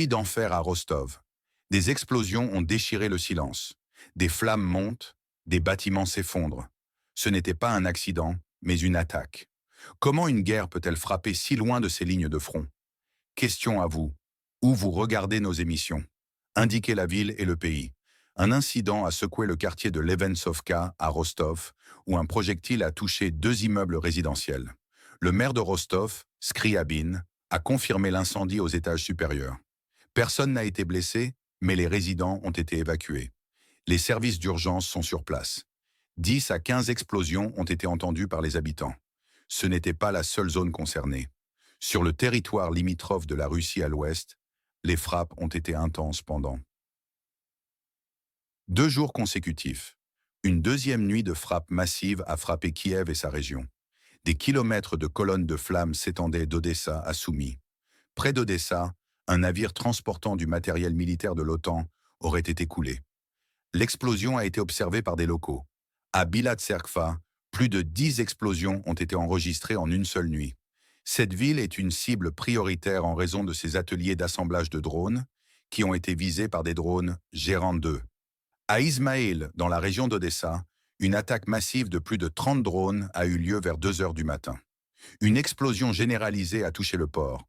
Nuit d'enfer à Rostov. Des explosions ont déchiré le silence. Des flammes montent, des bâtiments s'effondrent. Ce n'était pas un accident, mais une attaque. Comment une guerre peut-elle frapper si loin de ses lignes de front? Question à vous. Où vous regardez nos émissions? Indiquez la ville et le pays. Un incident a secoué le quartier de Levensovka à Rostov, où un projectile a touché 2 immeubles résidentiels. Le maire de Rostov, Skryabin, a confirmé l'incendie aux étages supérieurs. Personne n'a été blessé, mais les résidents ont été évacués. Les services d'urgence sont sur place. 10 à 15 explosions ont été entendues par les habitants. Ce n'était pas la seule zone concernée. Sur le territoire limitrophe de la Russie à l'ouest, les frappes ont été intenses pendant 2 jours consécutifs. Une deuxième nuit de frappes massives a frappé Kiev et sa région. Des kilomètres de colonnes de flammes s'étendaient d'Odessa à Soumy. Près d'Odessa, un navire transportant du matériel militaire de l'OTAN aurait été coulé. L'explosion a été observée par des locaux. À Bilatserkva, plus de 10 explosions ont été enregistrées en une seule nuit. Cette ville est une cible prioritaire en raison de ses ateliers d'assemblage de drones, qui ont été visés par des drones Gérant 2. À Ismaïl, dans la région d'Odessa, une attaque massive de plus de 30 drones a eu lieu vers 2 heures du matin. Une explosion généralisée a touché le port.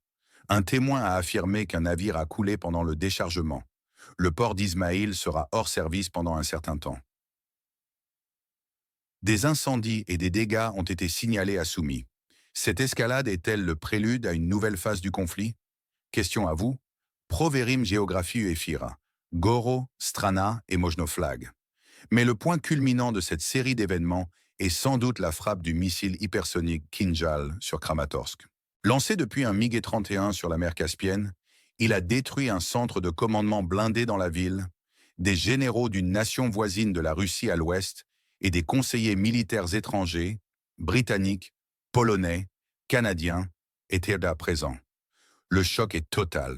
Un témoin a affirmé qu'un navire a coulé pendant le déchargement. Le port d'Ismaïl sera hors service pendant un certain temps. Des incendies et des dégâts ont été signalés à Soumy. Cette escalade est-elle le prélude à une nouvelle phase du conflit? Question à vous. Proverim Géographie UEFIRA, Goro, Strana et Mojnoflag. Mais le point culminant de cette série d'événements est sans doute la frappe du missile hypersonique Kinjal sur Kramatorsk. Lancé depuis un MiG-31 sur la mer Caspienne, il a détruit un centre de commandement blindé dans la ville, des généraux d'une nation voisine de la Russie à l'ouest et des conseillers militaires étrangers, britanniques, polonais, canadiens, étaient là présents. Le choc est total.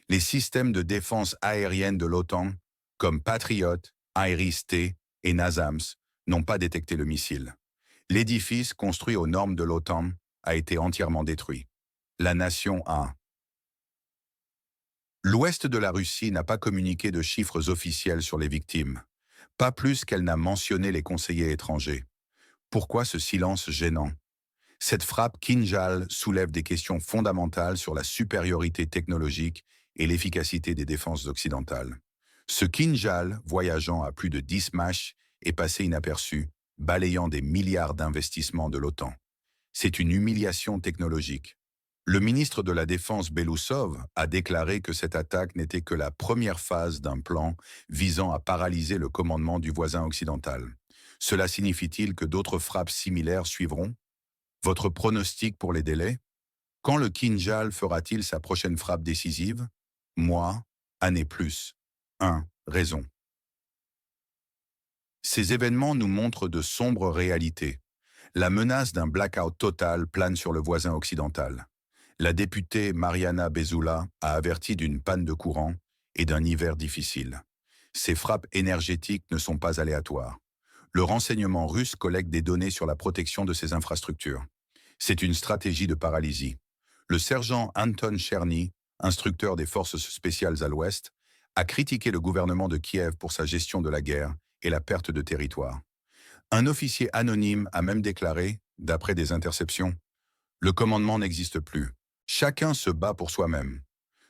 Les systèmes de défense aérienne de l'OTAN, comme Patriot, Iris-T et NASAMS, n'ont pas détecté le missile. L'édifice, construit aux normes de l'OTAN, a été entièrement détruit. La nation a. L'ouest de la Russie n'a pas communiqué de chiffres officiels sur les victimes, pas plus qu'elle n'a mentionné les conseillers étrangers. Pourquoi ce silence gênant? Cette frappe Kinjal soulève des questions fondamentales sur la supériorité technologique et l'efficacité des défenses occidentales. Ce Kinjal, voyageant à plus de 10 Mach, est passé inaperçu, balayant des milliards d'investissements de l'OTAN. C'est une humiliation technologique. Le ministre de la Défense Belousov a déclaré que cette attaque n'était que la première phase d'un plan visant à paralyser le commandement du voisin occidental. Cela signifie-t-il que d'autres frappes similaires suivront? Votre pronostic pour les délais? Quand le Kinjal fera-t-il sa prochaine frappe décisive? Mois, années plus. 1. Raison. Ces événements nous montrent de sombres réalités. La menace d'un blackout total plane sur le voisin occidental. La députée Mariana Bezula a averti d'une panne de courant et d'un hiver difficile. Ces frappes énergétiques ne sont pas aléatoires. Le renseignement russe collecte des données sur la protection de ces infrastructures. C'est une stratégie de paralysie. Le sergent Anton Cherny, instructeur des forces spéciales à l'Ouest, a critiqué le gouvernement de Kiev pour sa gestion de la guerre et la perte de territoire. Un officier anonyme a même déclaré, d'après des interceptions, « Le commandement n'existe plus. Chacun se bat pour soi-même.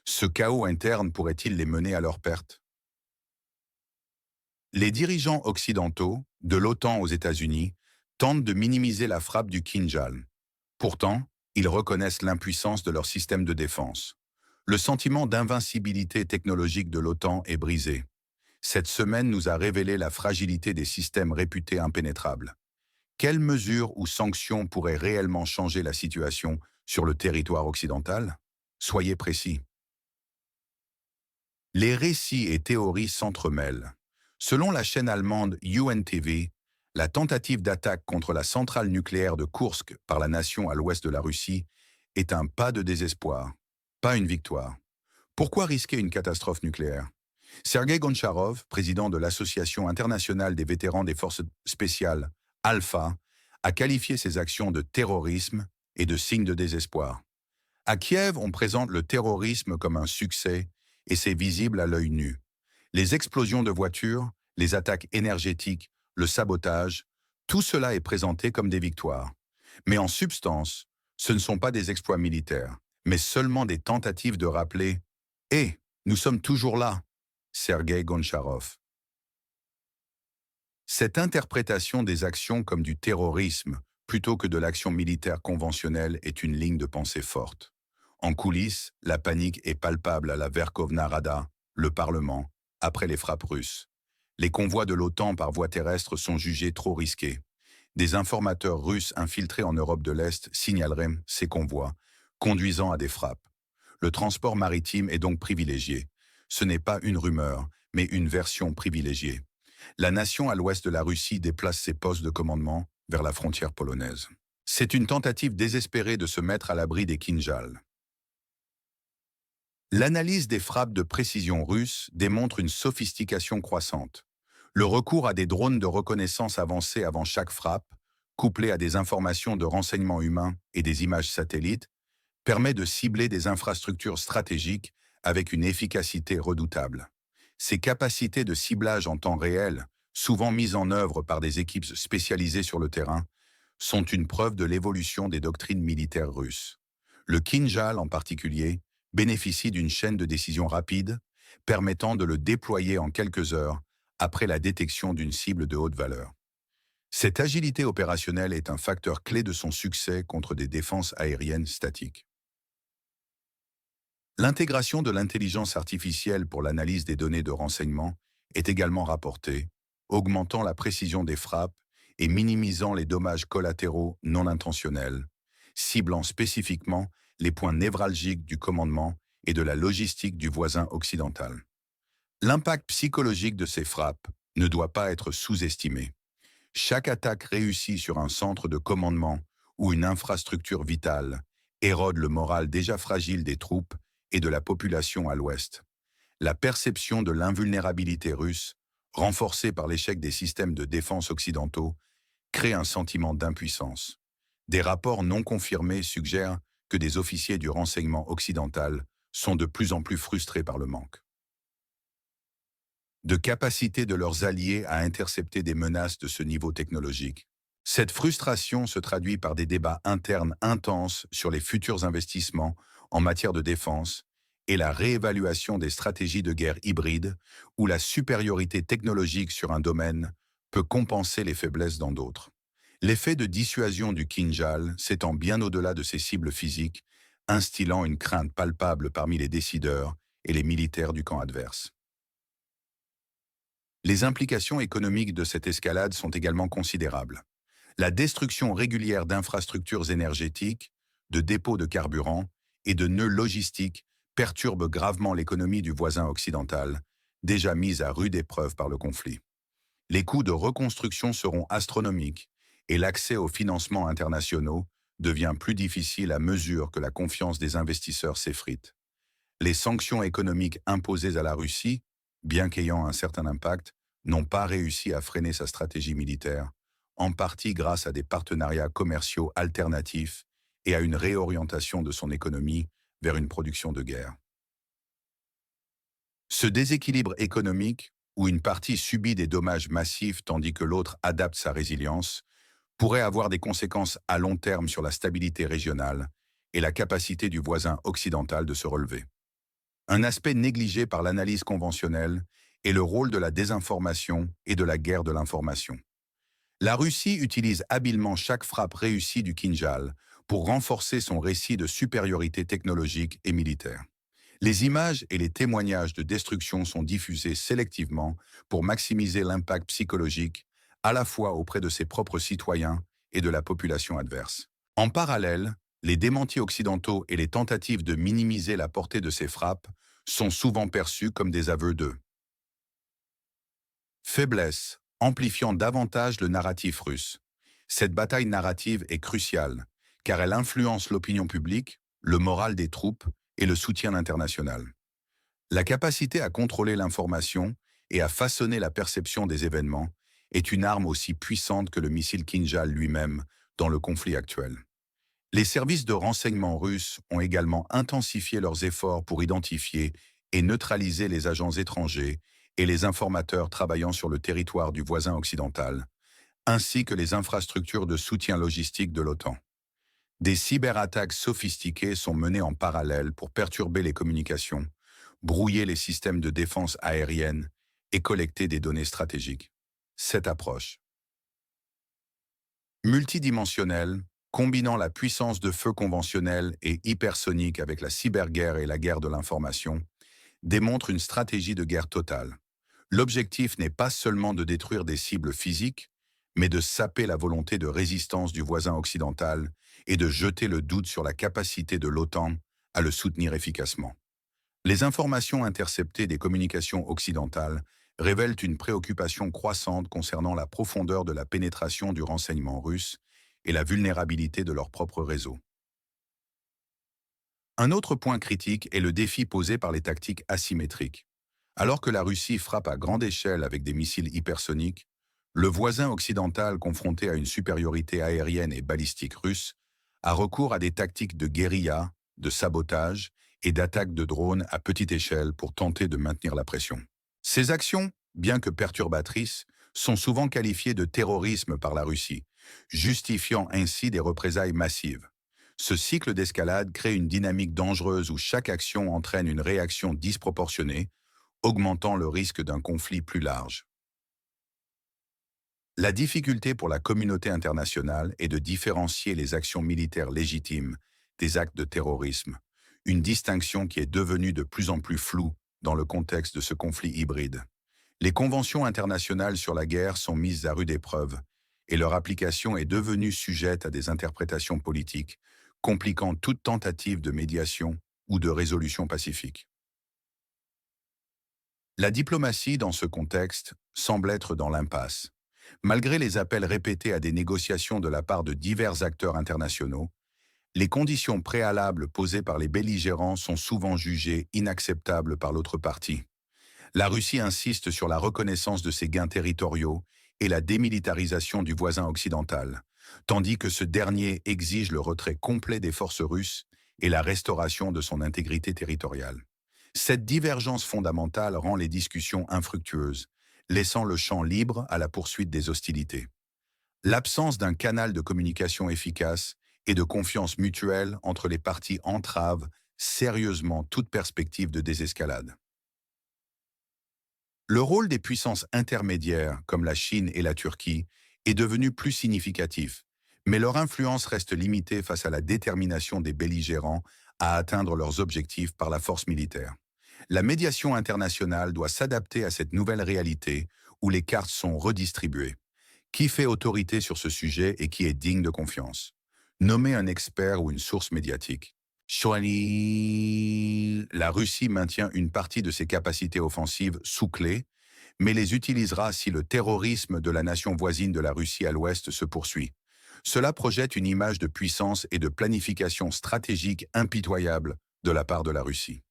Ce chaos interne pourrait-il les mener à leur perte ?» Les dirigeants occidentaux, de l'OTAN aux États-Unis, tentent de minimiser la frappe du Kinjal. Pourtant, ils reconnaissent l'impuissance de leur système de défense. Le sentiment d'invincibilité technologique de l'OTAN est brisé. Cette semaine nous a révélé la fragilité des systèmes réputés impénétrables. Quelles mesures ou sanctions pourraient réellement changer la situation sur le territoire occidental? Soyez précis. Les récits et théories s'entremêlent. Selon la chaîne allemande UNTV, la tentative d'attaque contre la centrale nucléaire de Koursk par la nation à l'ouest de la Russie est un pas de désespoir, pas une victoire. Pourquoi risquer une catastrophe nucléaire? Sergei Goncharov, président de l'Association internationale des vétérans des forces spéciales, Alpha, a qualifié ces actions de terrorisme et de signe de désespoir. À Kiev, on présente le terrorisme comme un succès et c'est visible à l'œil nu. Les explosions de voitures, les attaques énergétiques, le sabotage, tout cela est présenté comme des victoires. Mais en substance, ce ne sont pas des exploits militaires, mais seulement des tentatives de rappeler « nous sommes toujours là », Sergei Goncharov. Cette interprétation des actions comme du terrorisme plutôt que de l'action militaire conventionnelle est une ligne de pensée forte. En coulisses, la panique est palpable à la Verkhovna Rada, le Parlement, après les frappes russes. Les convois de l'OTAN par voie terrestre sont jugés trop risqués. Des informateurs russes infiltrés en Europe de l'Est signaleraient ces convois, conduisant à des frappes. Le transport maritime est donc privilégié. Ce n'est pas une rumeur, mais une version privilégiée. La nation à l'ouest de la Russie déplace ses postes de commandement vers la frontière polonaise. C'est une tentative désespérée de se mettre à l'abri des Kinjal. L'analyse des frappes de précision russes démontre une sophistication croissante. Le recours à des drones de reconnaissance avancés avant chaque frappe, couplés à des informations de renseignement humain et des images satellites, permet de cibler des infrastructures stratégiques avec une efficacité redoutable. Ces capacités de ciblage en temps réel, souvent mises en œuvre par des équipes spécialisées sur le terrain, sont une preuve de l'évolution des doctrines militaires russes. Le Kinjal, en particulier, bénéficie d'une chaîne de décision rapide, permettant de le déployer en quelques heures après la détection d'une cible de haute valeur. Cette agilité opérationnelle est un facteur clé de son succès contre des défenses aériennes statiques. L'intégration de l'intelligence artificielle pour l'analyse des données de renseignement est également rapportée, augmentant la précision des frappes et minimisant les dommages collatéraux non intentionnels, ciblant spécifiquement les points névralgiques du commandement et de la logistique du voisin occidental. L'impact psychologique de ces frappes ne doit pas être sous-estimé. Chaque attaque réussie sur un centre de commandement ou une infrastructure vitale érode le moral déjà fragile des troupes et de la population à l'ouest. La perception de l'invulnérabilité russe, renforcée par l'échec des systèmes de défense occidentaux, crée un sentiment d'impuissance. Des rapports non confirmés suggèrent que des officiers du renseignement occidental sont de plus en plus frustrés par le manque de capacité de leurs alliés à intercepter des menaces de ce niveau technologique. Cette frustration se traduit par des débats internes intenses sur les futurs investissements en matière de défense et la réévaluation des stratégies de guerre hybride où la supériorité technologique sur un domaine peut compenser les faiblesses dans d'autres. L'effet de dissuasion du Kinjal s'étend bien au-delà de ses cibles physiques, instillant une crainte palpable parmi les décideurs et les militaires du camp adverse. Les implications économiques de cette escalade sont également considérables. La destruction régulière d'infrastructures énergétiques, de dépôts de carburant et de nœuds logistiques perturbe gravement l'économie du voisin occidental, déjà mise à rude épreuve par le conflit. Les coûts de reconstruction seront astronomiques et l'accès aux financements internationaux devient plus difficile à mesure que la confiance des investisseurs s'effrite. Les sanctions économiques imposées à la Russie, bien qu'ayant un certain impact, n'ont pas réussi à freiner sa stratégie militaire, en partie grâce à des partenariats commerciaux alternatifs et à une réorientation de son économie vers une production de guerre. Ce déséquilibre économique, où une partie subit des dommages massifs tandis que l'autre adapte sa résilience, pourrait avoir des conséquences à long terme sur la stabilité régionale et la capacité du voisin occidental de se relever. Un aspect négligé par l'analyse conventionnelle est le rôle de la désinformation et de la guerre de l'information. La Russie utilise habilement chaque frappe réussie du Kinjal pour renforcer son récit de supériorité technologique et militaire. Les images et les témoignages de destruction sont diffusés sélectivement pour maximiser l'impact psychologique à la fois auprès de ses propres citoyens et de la population adverse. En parallèle, les démentis occidentaux et les tentatives de minimiser la portée de ces frappes sont souvent perçus comme des aveux de faiblesse, amplifiant davantage le narratif russe. Cette bataille narrative est cruciale, car elle influence l'opinion publique, le moral des troupes et le soutien international. La capacité à contrôler l'information et à façonner la perception des événements est une arme aussi puissante que le missile Kinjal lui-même dans le conflit actuel. Les services de renseignement russes ont également intensifié leurs efforts pour identifier et neutraliser les agents étrangers et les informateurs travaillant sur le territoire du voisin occidental, ainsi que les infrastructures de soutien logistique de l'OTAN. Des cyberattaques sophistiquées sont menées en parallèle pour perturber les communications, brouiller les systèmes de défense aérienne et collecter des données stratégiques. Cette approche multidimensionnelle, combinant la puissance de feu conventionnelle et hypersonique avec la cyberguerre et la guerre de l'information, démontre une stratégie de guerre totale. L'objectif n'est pas seulement de détruire des cibles physiques, mais de saper la volonté de résistance du voisin occidental et de jeter le doute sur la capacité de l'OTAN à le soutenir efficacement. Les informations interceptées des communications occidentales révèlent une préoccupation croissante concernant la profondeur de la pénétration du renseignement russe et la vulnérabilité de leur propre réseau. Un autre point critique est le défi posé par les tactiques asymétriques. Alors que la Russie frappe à grande échelle avec des missiles hypersoniques, le voisin occidental confronté à une supériorité aérienne et balistique russe a recours à des tactiques de guérilla, de sabotage et d'attaque de drones à petite échelle pour tenter de maintenir la pression. Ces actions, bien que perturbatrices, sont souvent qualifiées de terrorisme par la Russie, justifiant ainsi des représailles massives. Ce cycle d'escalade crée une dynamique dangereuse où chaque action entraîne une réaction disproportionnée, augmentant le risque d'un conflit plus large. La difficulté pour la communauté internationale est de différencier les actions militaires légitimes des actes de terrorisme, une distinction qui est devenue de plus en plus floue dans le contexte de ce conflit hybride. Les conventions internationales sur la guerre sont mises à rude épreuve et leur application est devenue sujette à des interprétations politiques, compliquant toute tentative de médiation ou de résolution pacifique. La diplomatie, dans ce contexte, semble être dans l'impasse. Malgré les appels répétés à des négociations de la part de divers acteurs internationaux, les conditions préalables posées par les belligérants sont souvent jugées inacceptables par l'autre partie. La Russie insiste sur la reconnaissance de ses gains territoriaux et la démilitarisation du voisin occidental, tandis que ce dernier exige le retrait complet des forces russes et la restauration de son intégrité territoriale. Cette divergence fondamentale rend les discussions infructueuses, laissant le champ libre à la poursuite des hostilités. L'absence d'un canal de communication efficace et de confiance mutuelle entre les parties entrave sérieusement toute perspective de désescalade. Le rôle des puissances intermédiaires, comme la Chine et la Turquie, est devenu plus significatif, mais leur influence reste limitée face à la détermination des belligérants à atteindre leurs objectifs par la force militaire. La médiation internationale doit s'adapter à cette nouvelle réalité où les cartes sont redistribuées. Qui fait autorité sur ce sujet et qui est digne de confiance? Nommer un expert ou une source médiatique. La Russie maintient une partie de ses capacités offensives sous clé, mais les utilisera si le terrorisme de la nation voisine de la Russie à l'ouest se poursuit. Cela projette une image de puissance et de planification stratégique impitoyable de la part de la Russie.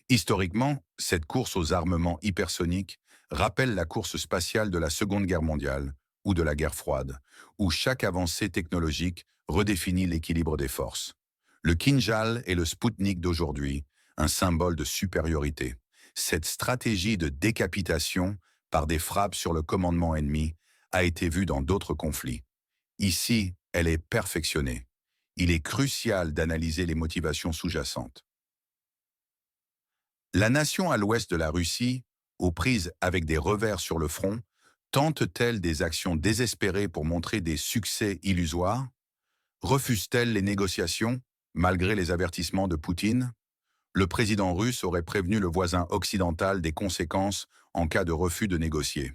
Historiquement, cette course aux armements hypersoniques rappelle la course spatiale de la Seconde Guerre mondiale ou de la guerre froide, où chaque avancée technologique redéfinit l'équilibre des forces. Le Kinjal est le Spoutnik d'aujourd'hui, un symbole de supériorité. Cette stratégie de décapitation par des frappes sur le commandement ennemi a été vue dans d'autres conflits. Ici, elle est perfectionnée. Il est crucial d'analyser les motivations sous-jacentes. La nation à l'ouest de la Russie, aux prises avec des revers sur le front, tente-t-elle des actions désespérées pour montrer des succès illusoires? Refuse-t-elle les négociations, malgré les avertissements de Poutine? Le président russe aurait prévenu le voisin occidental des conséquences en cas de refus de négocier.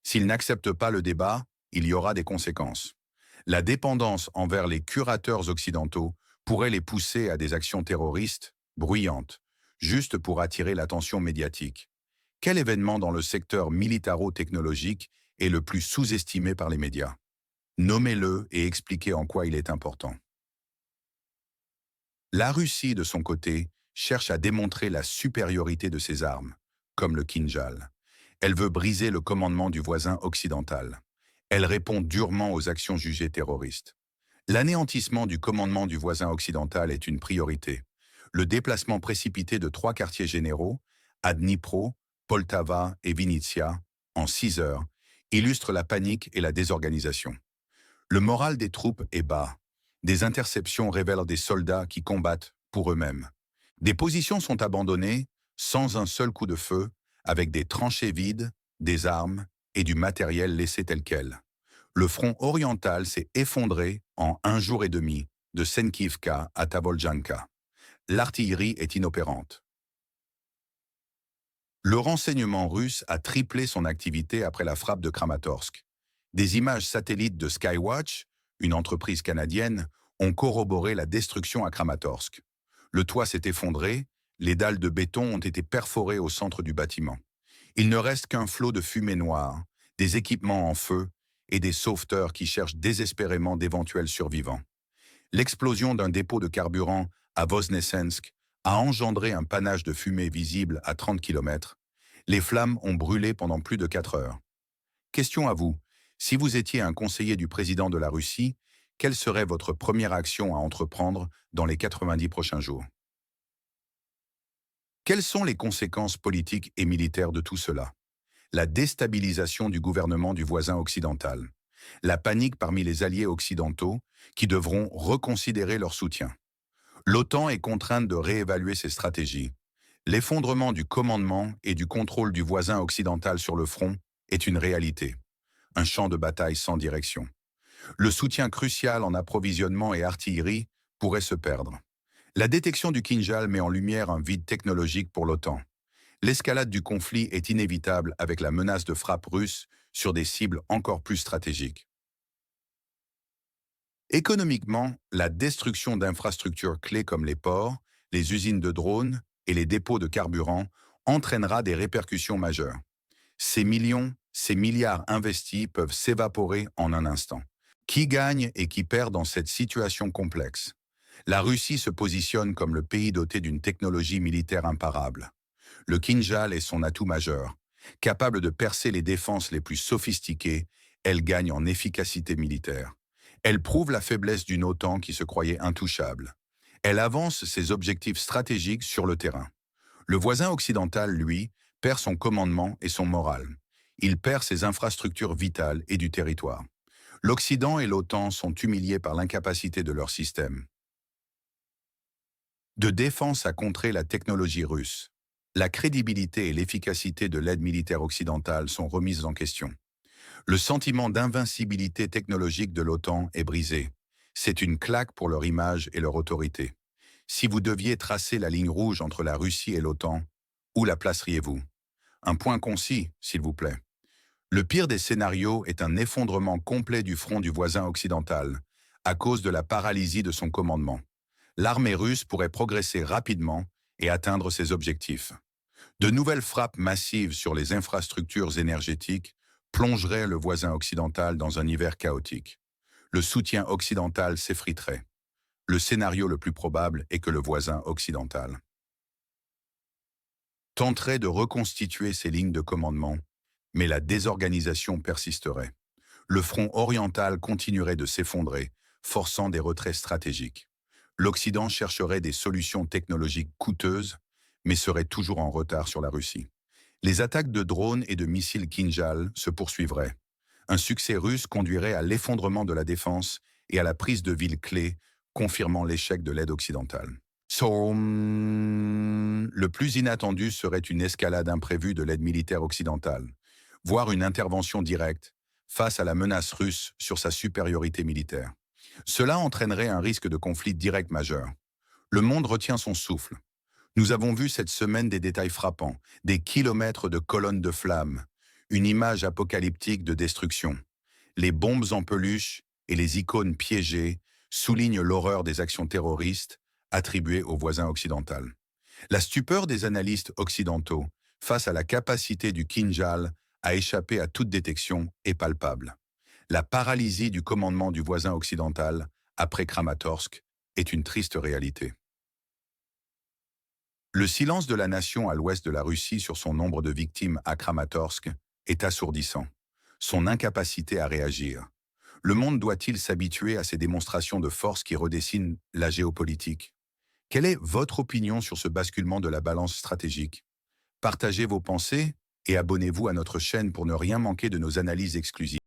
S'il n'accepte pas le débat, il y aura des conséquences. La dépendance envers les curateurs occidentaux pourrait les pousser à des actions terroristes, bruyantes, juste pour attirer l'attention médiatique. Quel événement dans le secteur militaro-technologique est le plus sous-estimé par les médias? Nommez-le et expliquez en quoi il est important. La Russie, de son côté, cherche à démontrer la supériorité de ses armes, comme le Kinjal. Elle veut briser le commandement du voisin occidental. Elle répond durement aux actions jugées terroristes. L'anéantissement du commandement du voisin occidental est une priorité. Le déplacement précipité de 3 quartiers généraux, à Dnipro, Poltava et Vinnytsia, en 6 heures, illustrent la panique et la désorganisation. Le moral des troupes est bas. Des interceptions révèlent des soldats qui combattent pour eux-mêmes. Des positions sont abandonnées sans un seul coup de feu, avec des tranchées vides, des armes et du matériel laissé tel quel. Le front oriental s'est effondré en 1 jour et demi, de Senkivka à Tavoljanka. L'artillerie est inopérante. Le renseignement russe a triplé son activité après la frappe de Kramatorsk. Des images satellites de Skywatch, une entreprise canadienne, ont corroboré la destruction à Kramatorsk. Le toit s'est effondré, les dalles de béton ont été perforées au centre du bâtiment. Il ne reste qu'un flot de fumée noire, des équipements en feu et des sauveteurs qui cherchent désespérément d'éventuels survivants. L'explosion d'un dépôt de carburant à Voznesensk a engendré un panache de fumée visible à 30 km. Les flammes ont brûlé pendant plus de 4 heures. Question à vous. Si vous étiez un conseiller du président de la Russie, quelle serait votre première action à entreprendre dans les 90 prochains jours? Quelles sont les conséquences politiques et militaires de tout cela? La déstabilisation du gouvernement du voisin occidental. La panique parmi les alliés occidentaux qui devront reconsidérer leur soutien. L'OTAN est contrainte de réévaluer ses stratégies. L'effondrement du commandement et du contrôle du voisin occidental sur le front est une réalité. Un champ de bataille sans direction. Le soutien crucial en approvisionnement et artillerie pourrait se perdre. La détection du Kinjal met en lumière un vide technologique pour l'OTAN. L'escalade du conflit est inévitable avec la menace de frappe russe sur des cibles encore plus stratégiques. Économiquement, la destruction d'infrastructures clés comme les ports, les usines de drones et les dépôts de carburant entraînera des répercussions majeures. Ces millions, ces milliards investis peuvent s'évaporer en un instant. Qui gagne et qui perd dans cette situation complexe? La Russie se positionne comme le pays doté d'une technologie militaire imparable. Le Kinjal est son atout majeur. Capable de percer les défenses les plus sophistiquées, elle gagne en efficacité militaire. Elle prouve la faiblesse d'une OTAN qui se croyait intouchable. Elle avance ses objectifs stratégiques sur le terrain. Le voisin occidental, lui, perd son commandement et son moral. Il perd ses infrastructures vitales et du territoire. L'Occident et l'OTAN sont humiliés par l'incapacité de leur système de défense à contrer la technologie russe. La crédibilité et l'efficacité de l'aide militaire occidentale sont remises en question. Le sentiment d'invincibilité technologique de l'OTAN est brisé. C'est une claque pour leur image et leur autorité. Si vous deviez tracer la ligne rouge entre la Russie et l'OTAN, où la placeriez-vous? Un point concis, s'il vous plaît. Le pire des scénarios est un effondrement complet du front du voisin occidental, à cause de la paralysie de son commandement. L'armée russe pourrait progresser rapidement et atteindre ses objectifs. De nouvelles frappes massives sur les infrastructures énergétiques plongeraient le voisin occidental dans un hiver chaotique. Le soutien occidental s'effriterait. Le scénario le plus probable est que le voisin occidental tenterait de reconstituer ses lignes de commandement, mais la désorganisation persisterait. Le front oriental continuerait de s'effondrer, forçant des retraits stratégiques. L'Occident chercherait des solutions technologiques coûteuses, mais serait toujours en retard sur la Russie. Les attaques de drones et de missiles Kinjal se poursuivraient. Un succès russe conduirait à l'effondrement de la défense et à la prise de villes clés, confirmant l'échec de l'aide occidentale. Le plus inattendu serait une escalade imprévue de l'aide militaire occidentale, voire une intervention directe face à la menace russe sur sa supériorité militaire. Cela entraînerait un risque de conflit direct majeur. Le monde retient son souffle. Nous avons vu cette semaine des détails frappants, des kilomètres de colonnes de flammes, une image apocalyptique de destruction. Les bombes en peluche et les icônes piégées soulignent l'horreur des actions terroristes attribuées au voisin occidental. La stupeur des analystes occidentaux face à la capacité du Kinjal à échapper à toute détection est palpable. La paralysie du commandement du voisin occidental, après Kramatorsk, est une triste réalité. Le silence de la nation à l'ouest de la Russie sur son nombre de victimes à Kramatorsk est assourdissant. Son incapacité à réagir. Le monde doit-il s'habituer à ces démonstrations de force qui redessinent la géopolitique? Quelle est votre opinion sur ce basculement de la balance stratégique? Partagez vos pensées et abonnez-vous à notre chaîne pour ne rien manquer de nos analyses exclusives.